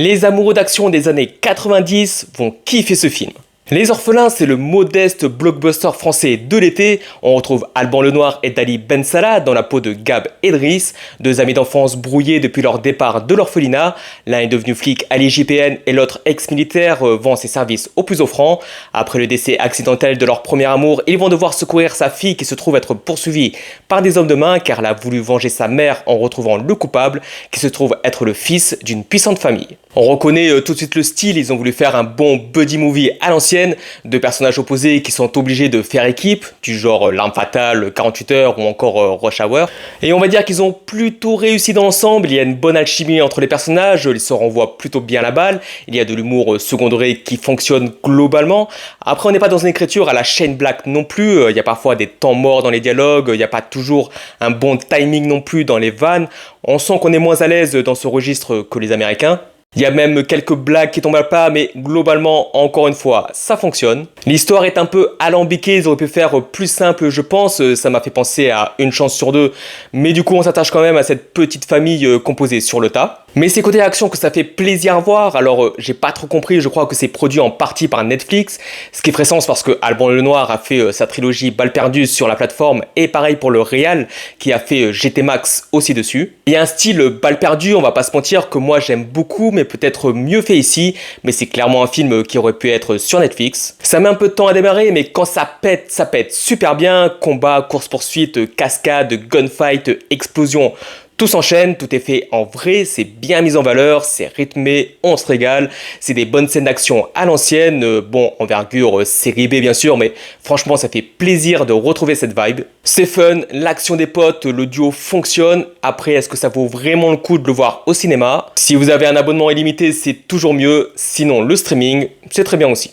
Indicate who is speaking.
Speaker 1: Les amoureux d'action des années 90 vont kiffer ce film. Les Orphelins, c'est le modeste blockbuster français de l'été. On retrouve Alban Lenoir et Dali Ben Salah dans la peau de Gab et Driss, deux amis d'enfance brouillés depuis leur départ de l'orphelinat. L'un est devenu flic à l'IGPN et l'autre ex-militaire vend ses services au plus offrant. Après le décès accidentel de leur premier amour, ils vont devoir secourir sa fille qui se trouve être poursuivie par des hommes de main car elle a voulu venger sa mère en retrouvant le coupable qui se trouve être le fils d'une puissante famille. On reconnaît tout de suite le style, ils ont voulu faire un bon buddy movie à l'ancienne, deux personnages opposés qui sont obligés de faire équipe, du genre L'Arme Fatale, 48 heures ou encore Rush Hour. Et on va dire qu'ils ont plutôt réussi dans l'ensemble, il y a une bonne alchimie entre les personnages, ils se renvoient plutôt bien la balle, il y a de l'humour secondé qui fonctionne globalement. Après on n'est pas dans une écriture à la Shane Black non plus, il y a parfois des temps morts dans les dialogues, il n'y a pas toujours un bon timing non plus dans les vannes, on sent qu'on est moins à l'aise dans ce registre que les Américains. Il y a même quelques blagues qui tombent à pas, mais globalement, encore une fois, ça fonctionne. L'histoire est un peu alambiquée, ils auraient pu faire plus simple, je pense. Ça m'a fait penser à Une chance sur deux, mais du coup, on s'attache quand même à cette petite famille composée sur le tas. Mais c'est côté action que ça fait plaisir à voir, alors j'ai pas trop compris, je crois que c'est produit en partie par Netflix, ce qui ferait sens parce que Alban Lenoir a fait sa trilogie Balles perdues sur la plateforme, et pareil pour le réal, qui a fait GT Max aussi dessus. Il y a un style Balles perdues, on va pas se mentir, que moi j'aime beaucoup, mais peut-être mieux fait ici, mais c'est clairement un film qui aurait pu être sur Netflix. Ça met un peu de temps à démarrer, mais quand ça pète super bien, combat, course-poursuite, cascade, gunfight, explosion, tout s'enchaîne, tout est fait en vrai, c'est bien mis en valeur, c'est rythmé, on se régale, c'est des bonnes scènes d'action à l'ancienne, bon, envergure série B bien sûr, mais franchement ça fait plaisir de retrouver cette vibe. C'est fun, l'action des potes, le duo fonctionne, après est-ce que ça vaut vraiment le coup de le voir au cinéma? Si vous avez un abonnement illimité, c'est toujours mieux, sinon le streaming, c'est très bien aussi.